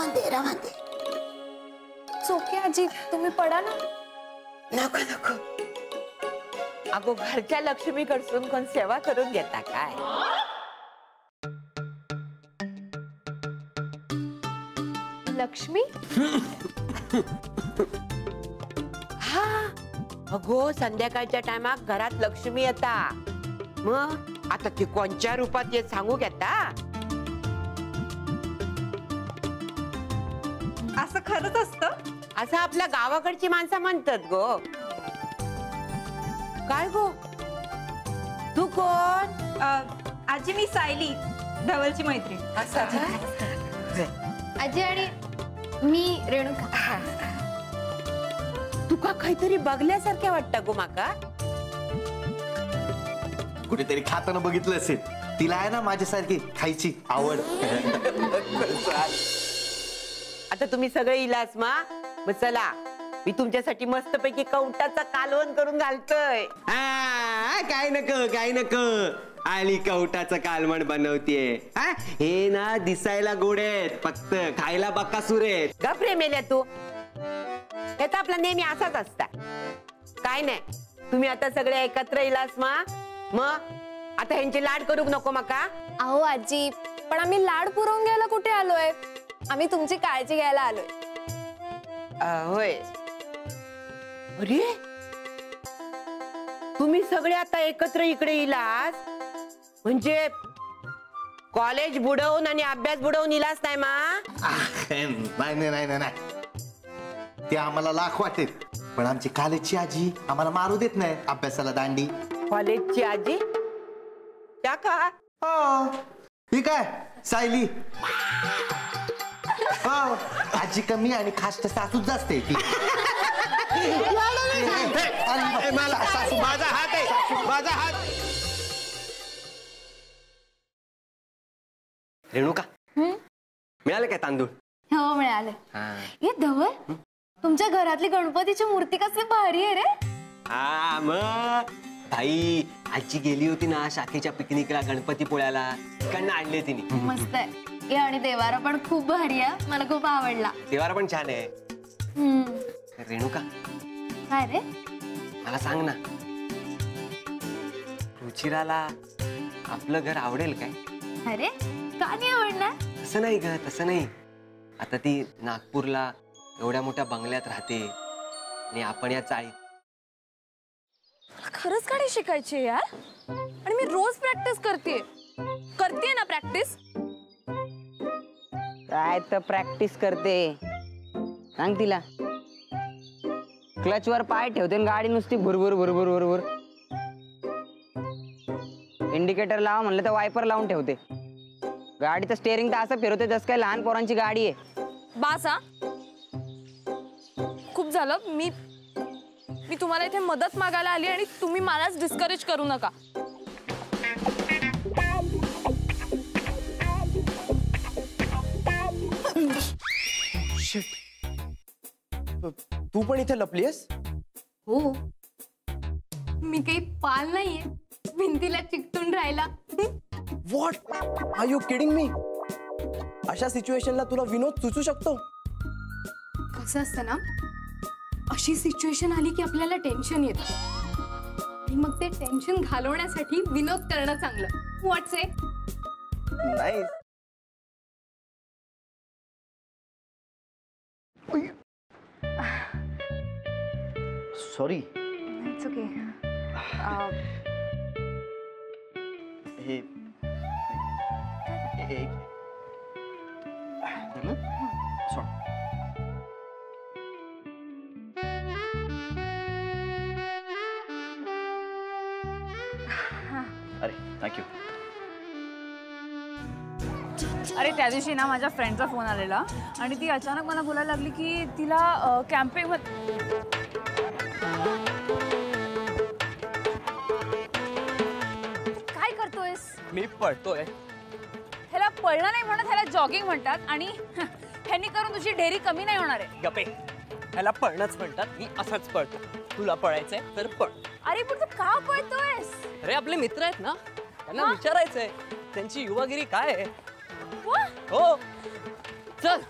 रवा दे. ओके आजी, तुम्ही पडा ना. नको नको. अगो घरच्या लक्ष्मीकडसून कोण सेवा करून घेता काय? लक्ष्मी? हा अगो संध्याकाळच्या टायमाक घरात लक्ष्मी येता. मग आता ती कोणच्या रूपात येत सांगू घेता? असं खरंच असतं? असं आपल्या गावाकडची माणसं म्हणतात गो. काय गो तू कोण? आजी मी सायली, धवलची मैत्रीण. आजी आणि मी रेणुका. तुका काहीतरी बघल्यासारखे वाटतं गो माका. कुठेतरी खाताना बघितलं असेल. तिला आहे ना माझ्यासारखी खायची आवड. आता तुम्ही सगळे इलास मा. मग चला मी तुमच्यासाठी मस्तपैकी कवटाचा कालवण करून घालतोय. काय नको आली कवटाचं कालवण बनवतीये. हे ना दिसायला गोड आहेत, फक्त खायला बकासूर आहेत. गप्रे मेल्या तू. हे तर आपला नेहमी असाच असता. काय नाही तुम्ही आता सगळे एकत्र इलास मा. मग आता ह्यांची लाड करूक नको मका. अहो आजी, पण आम्ही लाड पुरवून घ्यायला कुठे आलोय? आम्ही तुमची काळजी घ्यायला आलोय. होय. अरे तुम्ही सगळे आता एकत्र इकडे इलास म्हणजे कॉलेज बुडवून आणि अभ्यास बुडवून इलास नाही मा? नाही. ते आम्हाला लाख वाटेल, पण आमची कॉलेजची आजी आम्हाला मारू देत नाही अभ्यासाला दांडी. कॉलेजची आजी त्या का? हो ठीक आहे सायली. हो आजी कमी आणि खास सासूच जास्त आहे. माझा हात आहे, माझा हात. रेणुका मिळाले काय तांदूळ? हो मिळाले. ये धवल, तुमच्या घरातली गणपतीची मूर्ती कसली भारी आहे रे. हा मग भाई आजी गेली होती ना शाखेच्या पिकनिकला गणपतीपुळ्याला, तिकडनं आणले तिने. मस्त आहे. आणि देवारा पण खूप भारी आहे, मला खूप आवडला. देवारा पण छान आहे. रेणुका काय रे? मला सांग ना, रुचिराला आपलं घर आवडेल काय? अरे का नाही आवडणार? तसं नाही ग, तसं नाही. आता ती नागपूरला एवढ्या मोठ्या बंगल्यात राहते आणि आपण या चाळीत. खरंच गाडी शिकायची यार. आणि मी रोज प्रॅक्टिस करते ना प्रॅक्टिस. काय तर प्रॅक्टिस करते सांग तिला. क्लच वर पाय ठेवते गाडी नुसती भुरभुर भुरभुर भुरभुर. इंडिकेटर लावा म्हणलं तर वायपर लावून ठेवते. गाडीचं स्टेअरिंग तर असं फिरवते जसं काय लहान पोरांची गाडी आहे. बासा खूप झालं. मी तुम्हाला इथे मदत मागायला आली आणि तुम्ही मलाच डिस्करेज करू नका. तू पण इथे लपलीस? हो, मी काही पाल नाहीये भिंतीला चिकटून राहिला. What are you kidding me? अशा सिच्युएशनला तुला विनोद सुचू शकतो? कसं असतं ना, अशी सिच्युएशन आली की आपल्याला टेन्शन येतं आणि मग ते टेन्शन घालवण्यासाठी विनोद करणं चांगलं. व्हॉट्स इट? नाही. सॉरी. It's okay. हे अरे थँक्यू. अरे त्या दिवशी ना माझ्या फ्रेंडचा फोन आलेला आणि ती अचानक मला बोलायला लागली की तिला कॅम्पिंग काय करतोयस? मी पळतोय. ह्याला पळणं नाही म्हणत, ह्याला जॉगिंग म्हणतात. आणि ह्यांनी करून तुझी ढेरी कमी नाही होणार आहे. गप्पे, ह्याला पळणंच म्हणतात. मी असंच पळतो. तुला पळायचंय तर पळ. अरे पण तू का पळतोयस? अरे आपले मित्र आहेत ना, त्यांना विचारायचंय त्यांची युवागिरी काय आहे. हो चल.